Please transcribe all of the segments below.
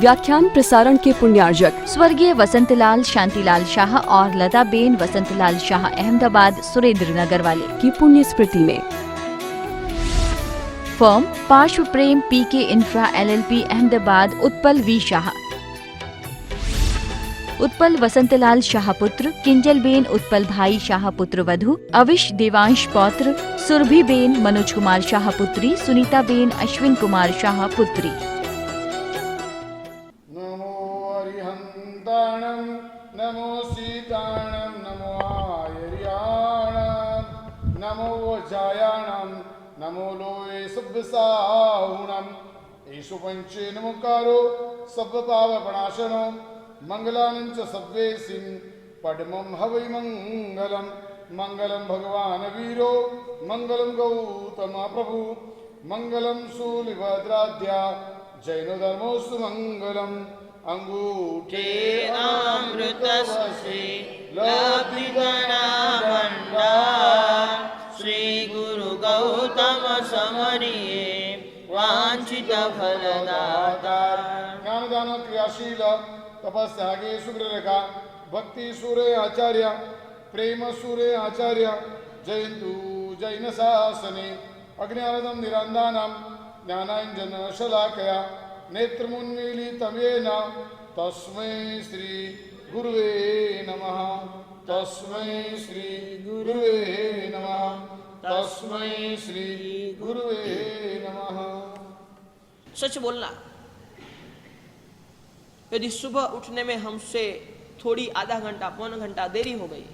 व्याख्यान प्रसारण के पुण्यार्जक स्वर्गीय वसंतलाल शांतिलाल शाह और लताबेन वसंतलाल शाह अहमदाबाद सुरेंद्र नगर वाले की पुण्य स्मृति में firm Parshva Prem PK infra LLP Ahmedabad Utpal V Shah, Utpal Vasantlal Shah पुत्र, किंजलबेन उत्पल भाई शाह पुत्र वधु, अविश देवांश पौत्र, सुरभिबेन मनोज कुमार शाह पुत्री, सुनीताबेन अश्विन कुमार शाह पुत्री। नमो अरिहंताणं नमो सीताणं नमो आयर्याणं नमो वज्रायाणं नमो लोये सब्बसाहुणं येषु पंचे नमोकारो सब्बपावपणाशनो मंगलानं च सब्वेसिं पद्मं हवै मंगलम मंगलम भगवान वीरो मंगलम गौतम प्रभु मंगलम शूलिभद्राद्या जैन धर्मोस्तु मंगलम अंगूठे अमृतवसे लब्धिगणाभण्डार श्री गुरु गौतम समरिये वांछित फलदातार। ज्ञानदान क्रियाशील तपस्यागे सुग्ररेखा भक्ति सूर्य आचार्य प्रेम सूर्य आचार्य जयन्तु जैन शासने अज्ञानदं निरान्दानं ज्ञानाञ्जन शलाकया नेत्रमुन्मीलितं येन तस्मै श्री गुरुवे नमः तस्मै श्री गुरुवे नमः तस्मै श्री गुरुवे नमः। सच बोलना, यदि सुबह उठने में हमसे थोड़ी आधा घंटा पौन घंटा देरी हो गई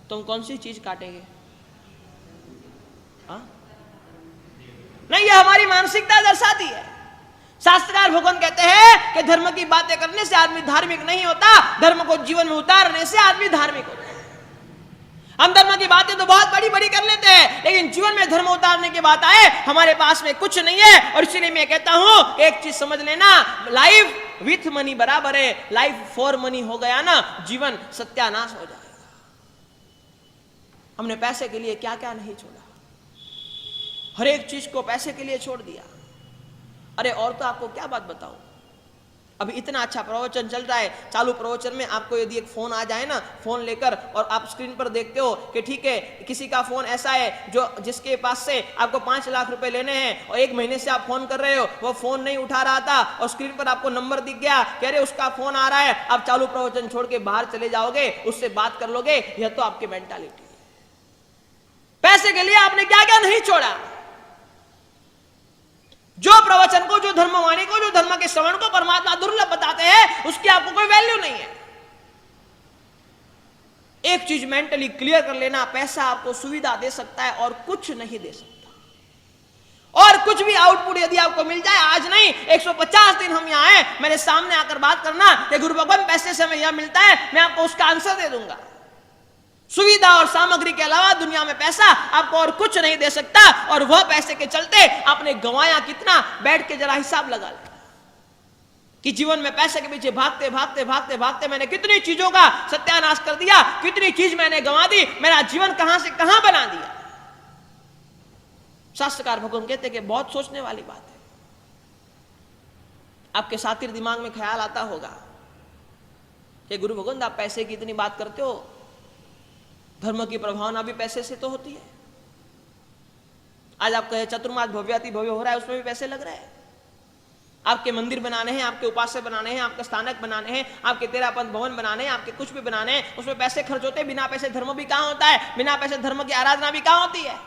तो हम कौन सी चीज काटेंगे? नहीं, यह हमारी मानसिकता दर्शाती है। शास्त्रकार भगवान कहते हैं कि धर्म की बातें करने से आदमी धार्मिक नहीं होता, धर्म को जीवन में उतारने से आदमी धार्मिक होता है। हम धर्म की बातें तो बहुत बड़ी बड़ी कर लेते हैं, लेकिन जीवन में धर्म उतारने की बात आए हमारे पास में कुछ नहीं है। और इसलिए मैं कहता हूं, एक चीज समझ लेना, लाइफ विथ मनी बराबर है, लाइफ फॉर मनी हो गया ना, जीवन सत्यानाश हो जाएगा। हमने पैसे के लिए क्या क्या नहीं छोड़ा, हर एक चीज को पैसे के लिए छोड़ दिया। अरे और तो आपको क्या बात बताऊं, अभी इतना अच्छा प्रवचन चल रहा है, चालू प्रवचन में आपको यदि एक फोन आ जाए ना, फोन लेकर और आप स्क्रीन पर देखते हो कि ठीक है किसी का फोन ऐसा है जो जिसके पास से आपको 5 लाख रुपए लेने हैं और 1 महीने से आप फोन कर रहे हो, वो फोन नहीं उठा रहा था और स्क्रीन पर आपको नंबर दिख गया, कह रहे उसका फोन आ रहा है, आप चालू प्रवचन छोड़ के बाहर चले जाओगे, उससे बात कर लोगे। यह तो आपकी मेंटालिटी है। पैसे के लिए आपने क्या क्या नहीं छोड़ा। जो प्रवचन को, जो धर्मवाणी को, जो धर्म के श्रवण को परमात्मा दुर्लभ बताते हैं, उसकी आपको कोई वैल्यू नहीं है। एक चीज मेंटली क्लियर कर लेना, पैसा आपको सुविधा दे सकता है और कुछ नहीं दे सकता। और कुछ भी आउटपुट यदि आपको मिल जाए, आज नहीं 150 दिन हम यहां हैं, मेरे सामने आकर बात करना कि गुरु भगवान पैसे से हमें यह मिलता है, मैं आपको उसका आंसर दे दूंगा। सुविधा और सामग्री के अलावा दुनिया में पैसा आपको और कुछ नहीं दे सकता। और वह पैसे के चलते आपने गंवाया कितना, बैठ के जरा हिसाब लगा ले कि जीवन में पैसे के पीछे भागते भागते भागते भागते मैंने कितनी चीजों का सत्यानाश कर दिया, कितनी चीज मैंने गंवा दी, मेरा जीवन कहां से कहां बना दिया। शास्त्रकार भगवान कहते कि बहुत सोचने वाली बात है। आपके साथी दिमाग में ख्याल आता होगा कि गुरु भगवान आप पैसे की इतनी बात करते हो, धर्म की प्रभावना भी पैसे से तो होती है। आज आप कहे चतुर्मास भव्याति भव्य हो रहा है, उसमें भी पैसे लग रहे हैं। आपके मंदिर बनाने हैं, आपके उपास्य बनाने हैं, आपके स्थानक बनाने हैं, आपके 13 पंथ भवन बनाने हैं, आपके कुछ भी बनाने हैं, उसमें पैसे खर्च होते हैं। बिना पैसे धर्म भी कहां होता है, बिना पैसे धर्म की आराधना भी कहां होती है।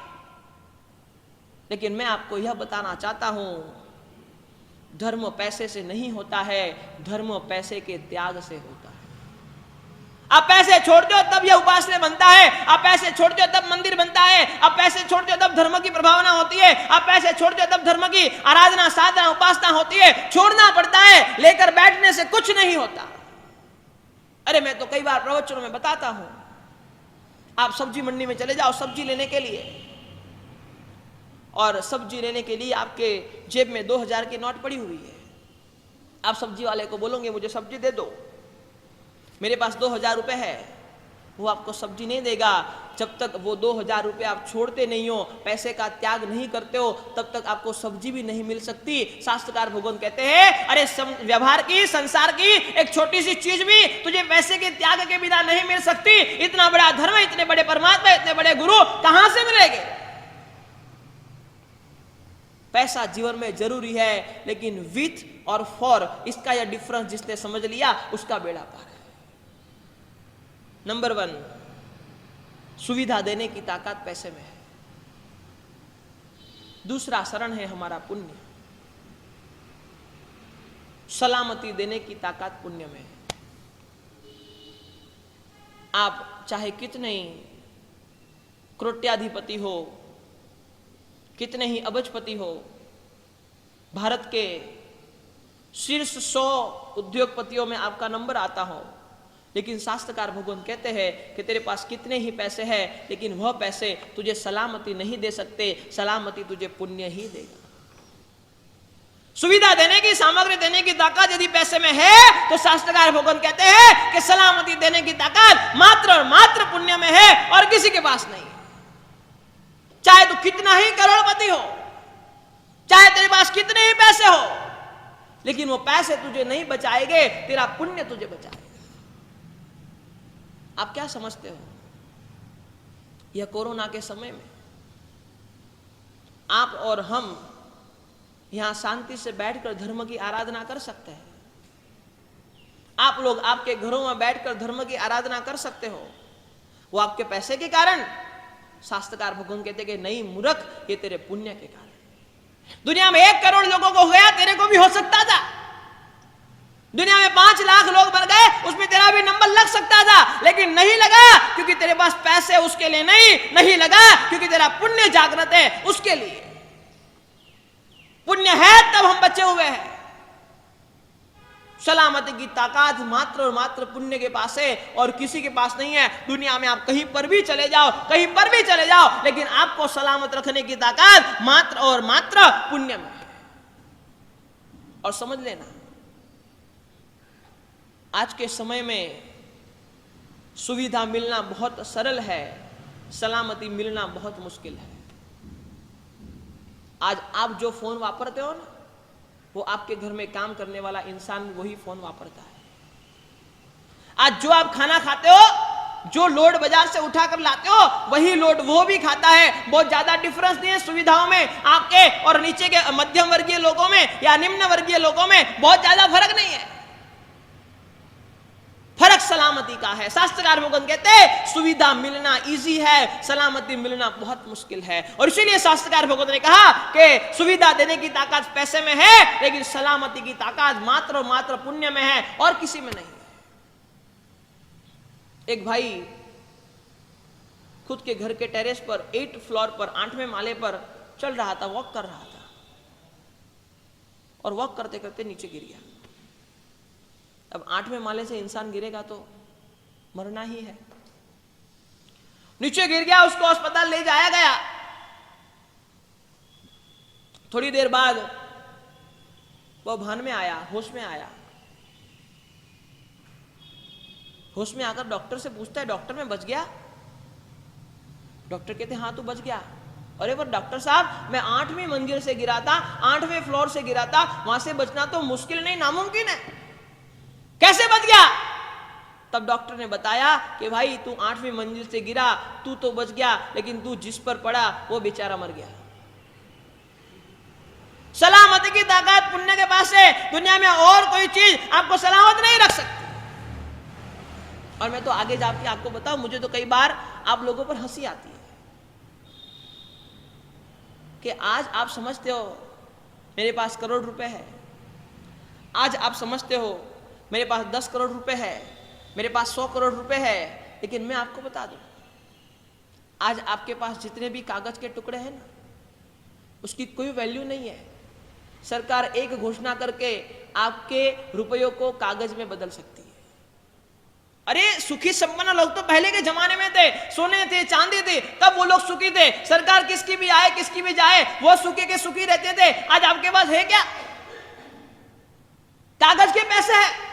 लेकिन मैं आपको यह बताना चाहता हूं, धर्म पैसे से नहीं होता है, धर्म पैसे के त्याग से होता है। आप पैसे छोड़ते हो तब यह उपासना बनता है, आप पैसे छोड़ते हो तब मंदिर बनता है, आप पैसे छोड़ते हो तब धर्म की प्रभावना होती है, आप पैसे छोड़ते हो तब धर्म की आराधना साधना उपासना होती है। छोड़ना पड़ता है, लेकर बैठने से कुछ नहीं होता। अरे मैं तो कई बार प्रवचनों में बताता हूं, आप सब्जी मंडी में चले जाओ सब्जी लेने के लिए, और सब्जी लेने के लिए आपके जेब में 2000 की नोट पड़ी हुई है। आप सब्जी वाले को बोलोगे मुझे सब्जी दे दो, मेरे पास 2000 रुपए है, वो आपको सब्जी नहीं देगा। जब तक वो 2000 रुपये आप छोड़ते नहीं हो, पैसे का त्याग नहीं करते हो, तब तक आपको सब्जी भी नहीं मिल सकती। शास्त्रकार भगवान कहते हैं, अरे व्यवहार की, संसार की एक छोटी सी चीज भी तुझे पैसे के त्याग के बिना नहीं मिल सकती। इतना बड़ा धर्म, इतने बड़े परमात्मा, इतने बड़े गुरु कहां से मिलेंगे? पैसा जीवन में जरूरी है, लेकिन विथ और फॉर इसका यह डिफरेंस जिसने समझ लिया उसका बेड़ा पार है। नंबर 1, सुविधा देने की ताकत पैसे में है। दूसरा शरण है हमारा पुण्य। सलामती देने की ताकत पुण्य में है। आप चाहे कितने ही करोड़पति हो, कितने ही अबजपति हो, भारत के शीर्ष 100 उद्योगपतियों में आपका नंबर आता हो, लेकिन शास्त्रकार भगवान कहते हैं कि तेरे पास कितने ही पैसे हैं, लेकिन वह पैसे तुझे सलामती नहीं दे सकते। सलामती तुझे पुण्य ही देगा। सुविधा देने की, सामग्री देने की ताकत यदि पैसे में है, तो शास्त्रकार भगवान कहते हैं कि सलामती देने की ताकत मात्र और मात्र पुण्य में है और किसी के पास नहीं है। चाहे तू कितना ही करोड़पति हो, चाहे तेरे पास कितने ही पैसे हो, लेकिन वो पैसे तुझे नहीं बचाएंगे, तेरा पुण्य तुझे बचाएगा। आप क्या समझते हो? यह कोरोना के समय में आप और हम यहां शांति से बैठकर धर्म की आराधना कर सकते हैं। आप लोग आपके घरों में बैठकर धर्म की आराधना कर सकते हो। वो आपके पैसे के कारण? शास्त्रकार भगवान कहते कि नहीं मूर्ख, ये तेरे पुण्य के कारण। दुनिया में 1 करोड़ लोगों को हो गया, तेरे को भी हो सकता था। दुनिया में 5 लाख लोग मर गए, उसमें तेरा भी नंबर लग सकता था, लेकिन नहीं लगा क्योंकि तेरे पास पैसे उसके लिए नहीं लगा क्योंकि तेरा पुण्य जागृत है उसके लिए। पुण्य है तब हम बचे हुए हैं। सलामती की ताकत मात्र और मात्र पुण्य के पास है और किसी के पास नहीं है। दुनिया में आप कहीं पर भी चले जाओ, कहीं पर भी चले जाओ, लेकिन आपको सलामत रखने की ताकत मात्र और मात्र पुण्य में है। और समझ लेना, आज के समय में सुविधा मिलना बहुत सरल है, सलामती मिलना बहुत मुश्किल है। आज आप जो फोन वापरते हो ना, वो आपके घर में काम करने वाला इंसान वही फोन वापरता है। आज जो आप खाना खाते हो, जो लोड बाजार से उठाकर लाते हो, वही लोड वो भी खाता है। बहुत ज्यादा डिफरेंस नहीं है सुविधाओं में आपके और नीचे के मध्यम वर्गीय लोगों में या निम्न वर्गीय लोगों में, बहुत ज्यादा फर्क नहीं है। फर्क सलामती का है। शास्त्रकार भगवान कहते हैं सुविधा मिलना इजी है, सलामती मिलना बहुत मुश्किल है। और इसीलिए शास्त्रकार भगवान ने कहा कि सुविधा देने की ताकत पैसे में है, लेकिन सलामती की ताकत मात्र और मात्र पुण्य में है और किसी में नहीं है। एक भाई खुद के घर के टेरेस पर 8th फ्लोर पर 8वें माले पर चल रहा था, वॉक कर रहा था, और वॉक करते करते नीचे गिर गया। अब 8वें माले से इंसान गिरेगा तो मरना ही है। नीचे गिर गया, उसको अस्पताल ले जाया गया। थोड़ी देर बाद वो भान में आया, होश में आया। होश में आकर डॉक्टर से पूछता है, डॉक्टर मैं बच गया? डॉक्टर कहते हाँ तू बच गया। अरे पर डॉक्टर साहब मैं 8वीं मंजिल से गिरा था, 8वें फ्लोर से गिरा था, वहां से बचना तो मुश्किल नहीं नामुमकिन है, कैसे बच गया? तब डॉक्टर ने बताया कि भाई तू 8वीं मंजिल से गिरा, तू तो बच गया, लेकिन तू जिस पर पड़ा वो बेचारा मर गया। सलामती की ताकत पुण्य के पास है। दुनिया में और कोई चीज आपको सलामत नहीं रख सकती। और मैं तो आगे जाके आपको बताऊं, मुझे तो कई बार आप लोगों पर हंसी आती है कि आज आप समझते हो मेरे पास करोड़ रुपए है, आज आप समझते हो मेरे पास 10 करोड़ रुपए है, मेरे पास 100 करोड़ रुपए है, लेकिन मैं आपको बता दूं आज आपके पास जितने भी कागज के टुकड़े हैं ना, उसकी कोई वैल्यू नहीं है। सरकार एक घोषणा करके आपके रुपयों को कागज में बदल सकती है। अरे सुखी संपन्न लोग तो पहले के जमाने में थे, सोने थे, चांदी थे, तब वो लोग सुखी थे। सरकार किसकी भी आए किसकी भी जाए, वो सुखी के सुखी रहते थे। आज आपके पास है क्या? कागज के पैसे हैं।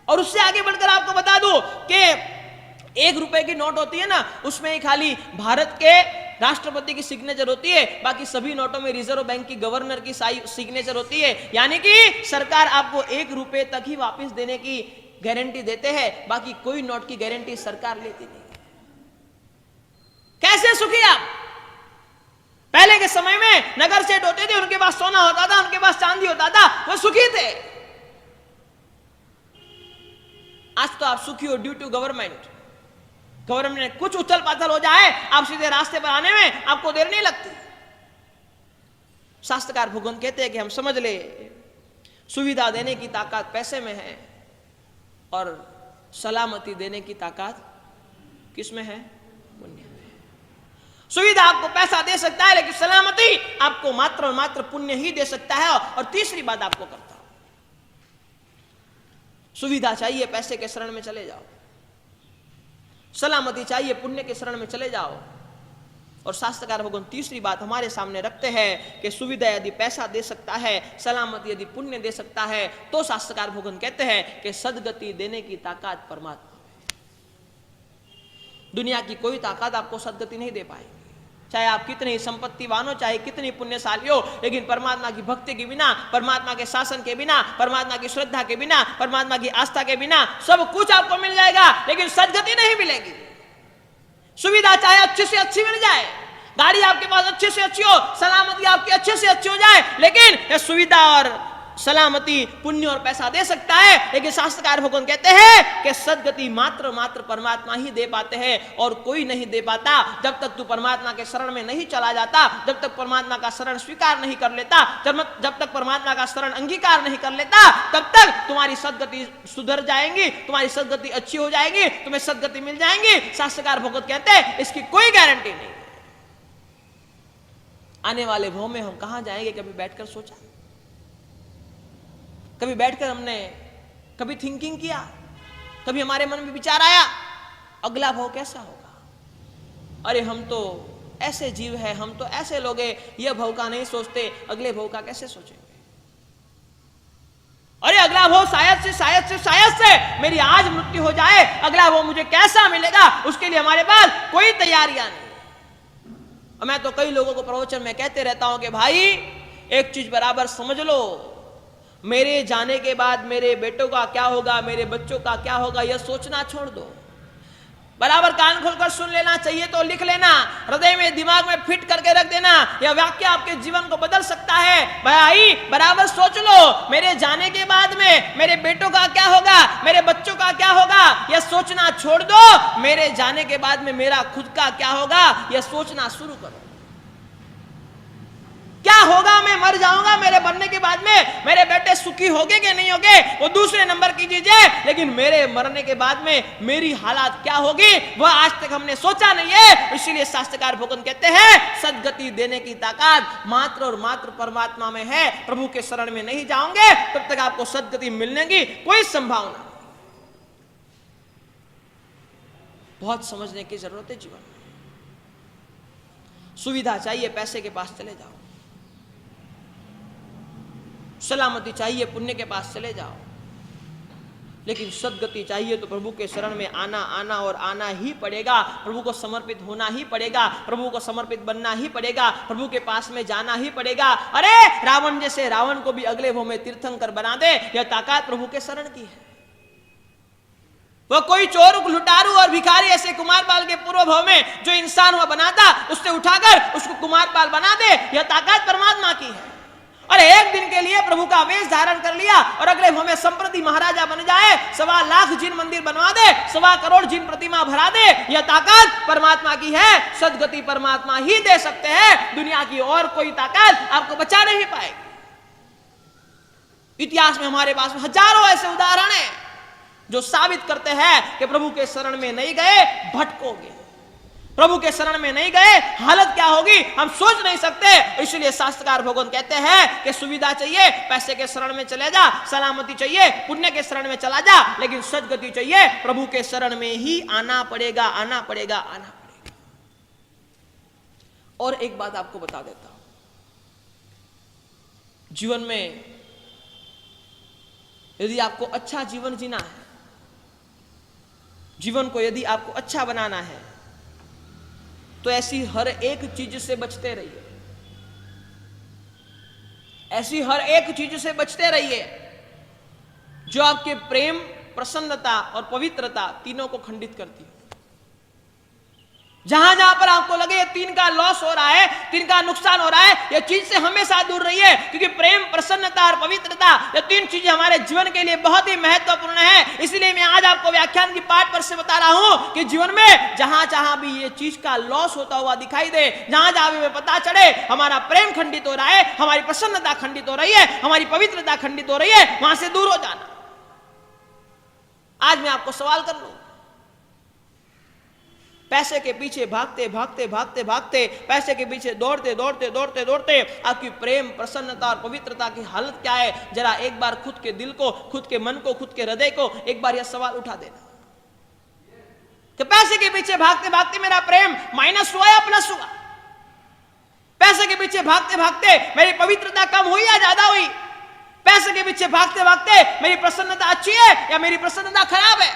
और उससे आगे बढ़कर आपको बता दूं कि ₹1 की नोट होती है ना, उसमें ही खाली भारत के राष्ट्रपति की सिग्नेचर होती है, बाकी सभी नोटों में रिजर्व बैंक की गवर्नर की सिग्नेचर होती है। यानी कि सरकार आपको ₹1 तक ही वापस देने की गारंटी देते हैं, बाकी कोई नोट की गारंटी सरकार लेती नहीं। कैसे सुखी आप? पहले के समय में नगर सेठ होते थे, उनके पास सोना होता था, उनके पास चांदी होता था, वो सुखी थे। आज तो आप सुखी हो ड्यू टू गवर्नमेंट। गवर्नमेंट में कुछ उथल पाथल हो जाए, आप सीधे रास्ते पर आने में आपको देर नहीं लगती। शास्त्रकार भगवान कहते हैं कि हम समझ ले, सुविधा देने की ताकत पैसे में है और सलामती देने की ताकत किसमें है? पुण्य में। सुविधा आपको पैसा दे सकता है, लेकिन सलामती आपको मात्र और मात्र पुण्य ही दे सकता है। और तीसरी बात आपको करता हूं, सुविधा चाहिए पैसे के शरण में चले जाओ, सलामती चाहिए पुण्य के शरण में चले जाओ। और शास्त्रकार भगवान तीसरी बात हमारे सामने रखते हैं कि सुविधा यदि पैसा दे सकता है, सलामती यदि पुण्य दे सकता है, तो शास्त्रकार भगवान कहते हैं कि सदगति देने की ताकत परमात्मा में। दुनिया की कोई ताकत आपको सदगति नहीं दे पाएगी, चाहे आप कितनी संपत्तिवान हो, चाहे कितनी पुण्यशाली हो, लेकिन परमात्मा की भक्ति के बिना, परमात्मा के शासन के बिना, परमात्मा की श्रद्धा के बिना, परमात्मा की आस्था के बिना सब कुछ आपको मिल जाएगा, लेकिन सदगति नहीं मिलेगी। सुविधा चाहे अच्छी से अच्छी मिल जाए, गाड़ी आपके पास अच्छे से अच्छी हो, सलामती आपकी अच्छे से अच्छी हो जाए, लेकिन यह सुविधा और सलामती पुण्य और पैसा दे सकता है, लेकिन शास्त्रकार भगवान कहते हैं कि सदगति मात्र मात्र परमात्मा ही दे पाते हैं और कोई नहीं दे पाता। जब तक तू परमात्मा के शरण में नहीं चला जाता, जब तक परमात्मा का शरण स्वीकार नहीं कर लेता, जब तक परमात्मा का शरण अंगीकार नहीं कर लेता, तब तक तुम्हारी सदगति सुधर जाएंगी, तुम्हारी सदगति अच्छी हो जाएगी, तुम्हें सदगति मिल जाएंगी। शास्त्रकार भगवान कहते हैं इसकी कोई गारंटी नहीं। आने वाले भव में हम कहां जाएंगे, कभी बैठकर सोचा? कभी बैठकर हमने कभी थिंकिंग किया? कभी हमारे मन में विचार आया अगला भव कैसा होगा? अरे हम तो ऐसे जीव है, हम तो ऐसे लोग हैं, यह भव का नहीं सोचते, अगले भव का कैसे सोचेंगे? अरे अगला भव शायद से मेरी आज मृत्यु हो जाए, अगला भव मुझे कैसा मिलेगा, उसके लिए हमारे पास कोई तैयारियां नहीं। और मैं तो कई लोगों को प्रवचन में कहते रहता हूं कि भाई एक चीज बराबर समझ लो, मेरे जाने के बाद मेरे बेटों का क्या होगा, मेरे बच्चों का क्या होगा, यह सोचना छोड़ दो। बराबर कान खोलकर सुन लेना, चाहिए तो लिख लेना, हृदय में दिमाग में फिट करके रख देना। यह वाक्य आपके जीवन को बदल सकता है। भाई बराबर सोच लो, मेरे जाने के बाद में मेरे बेटों का क्या होगा, मेरे बच्चों का क्या होगा, यह सोचना छोड़ दो। मेरे जाने के बाद में मेरा खुद का क्या होगा, यह सोचना शुरू करो। क्या होगा, मैं मर जाऊंगा, मेरे मरने के बाद में मेरे बेटे सुखी होंगे कि नहीं होंगे, वो दूसरे नंबर की चीज है, लेकिन मेरे मरने के बाद में मेरी हालत क्या होगी, वह आज तक हमने सोचा नहीं है। इसलिए शास्त्रकार भगवान कहते हैं सदगति देने की ताकत मात्र और मात्र परमात्मा में है। प्रभु के शरण में नहीं जाओगे तब तक आपको सदगति मिलने की कोई संभावना नहीं। बहुत समझने की जरूरत है जीवन में। सुविधा चाहिए, पैसे के पास चले जाओ, सलामती चाहिए, पुण्य के पास चले जाओ, लेकिन सदगति चाहिए तो प्रभु के शरण में आना और आना ही पड़ेगा। प्रभु को समर्पित होना ही पड़ेगा, प्रभु को समर्पित बनना ही पड़ेगा, प्रभु के पास में जाना ही पड़ेगा। अरे रावण जैसे रावण को भी अगले भव में तीर्थंकर बना दे, यह ताकत प्रभु के शरण की है। वह कोई चोर, लुटारू और भिखारी ऐसे कुमारपाल के पूर्व भव में जो इंसान हुआ बनाता, उससे उठाकर उसको कुमारपाल बना दे, यह ताकत परमात्मा की है। और एक दिन के लिए प्रभु का वेश धारण कर लिया और अगले भव में संप्रति महाराजा बन जाए, 1.25 लाख जिन मंदिर बनवा दे, 1.25 करोड़ जिन प्रतिमा भरा दे, यह ताकत परमात्मा की है। सदगति परमात्मा ही दे सकते हैं, दुनिया की और कोई ताकत आपको बचा नहीं पाएगी। इतिहास में हमारे पास हजारों ऐसे उदाहरण हैं जो साबित करते हैं कि प्रभु के शरण में नहीं गए भटकोगे, प्रभु के शरण में नहीं गए हालत क्या होगी हम सोच नहीं सकते। इसलिए शास्त्रकार भगवान कहते हैं कि सुविधा चाहिए, पैसे के शरण में चले जा, सलामती चाहिए, पुण्य के शरण में चला जा, लेकिन सदगति चाहिए, प्रभु के शरण में ही आना पड़ेगा, आना पड़ेगा, आना पड़ेगा। और एक बात आपको बता देता हूं, जीवन में यदि आपको अच्छा जीवन जीना है, जीवन को यदि आपको अच्छा बनाना है तो ऐसी हर एक चीज से बचते रहिए, ऐसी हर एक चीज से बचते रहिए जो आपके प्रेम, प्रसन्नता और पवित्रता तीनों को खंडित करती है। जहां जहां पर आपको लगे ये तीन का लॉस हो रहा है, तीन का नुकसान हो रहा है, ये चीज से हमेशा दूर रहिए, क्योंकि प्रेम, प्रसन्नता और पवित्रता ये तीन चीजें हमारे जीवन के लिए बहुत ही महत्वपूर्ण है। इसलिए मैं आज आपको व्याख्यान की पाठ पर से बता रहा हूं कि जीवन में जहां जहां भी ये चीज का लॉस होता हुआ दिखाई दे, जहां जहां भी हमें पता चले हमारा प्रेम खंडित हो रहा है, हमारी प्रसन्नता खंडित हो रही है, हमारी पवित्रता खंडित हो रही है, वहां से दूर हो जाना। आज मैं आपको सवाल कर लूं, पैसे के पीछे भागते भागते भागते भागते, पैसे के पीछे दौड़ते दौड़ते दौड़ते दौड़ते आपकी प्रेम, प्रसन्नता और पवित्रता की हालत क्या है? जरा एक बार खुद के दिल को, खुद के मन को, खुद के हृदय को एक बार यह सवाल उठा देना कि पैसे के पीछे भागते भागते मेरा प्रेम माइनस हुआ या प्लस हुआ? पैसे के पीछे भागते भागते मेरी पवित्रता कम हुई या ज्यादा हुई? पैसे के पीछे भागते भागते मेरी प्रसन्नता अच्छी है या मेरी प्रसन्नता खराब है?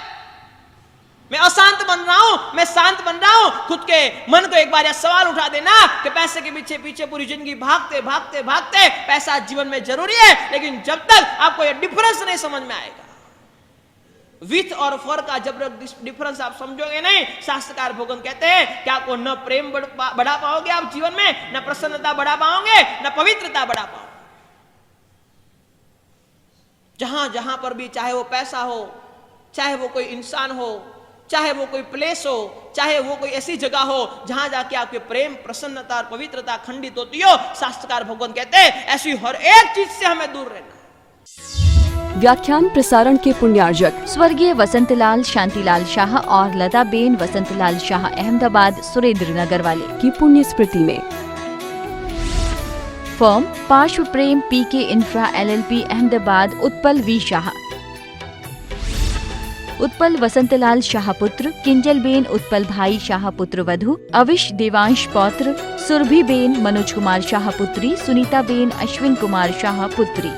मैं अशांत बन रहा हूं, मैं शांत बन रहा हूं? खुद के मन को एक बार यह सवाल उठा देना कि पैसे के पीछे पीछे पूरी जिंदगी भागते भागते भागते, पैसा जीवन में जरूरी है, लेकिन जब तक आपको यह डिफरेंस नहीं समझ में आएगा, विथ और फॉर का जब डिफरेंस आप समझोगे नहीं, शास्त्रकार भगवान कहते हैं कि आपको न प्रेम बढ़ा पाओगे आप जीवन में, न प्रसन्नता बढ़ा पाओगे, न पवित्रता बढ़ा पाओगे। जहां जहां पर भी, चाहे वो पैसा हो, चाहे वो कोई इंसान हो, चाहे वो कोई प्लेस हो, चाहे वो कोई ऐसी जगह हो जहां जाके आपके प्रेम, प्रसन्नता और पवित्रता खंडित होती हो, शास्त्रकार भगवान कहते हैं ऐसी हर एक चीज से हमें दूर रहना। व्याख्यान प्रसारण के पुण्यार्जक स्वर्गीय वसंतलाल शांतिलाल शाह और लताबेन वसंतलाल शाह अहमदाबाद सुरेंद्र नगर वाले की पुण्य स्मृति में। Firm Parshva Prem PK infra LLP Ahmedabad Utpal V Shah, Utpal Vasantlal शाहपुत्र, किंजलबेन उत्पल भाई शाहपुत्र वधु, अविश देवांश पौत्र, सुरभिबेन मनोज कुमार शाहपुत्री, सुनीताबेन अश्विन कुमार शाहपुत्री।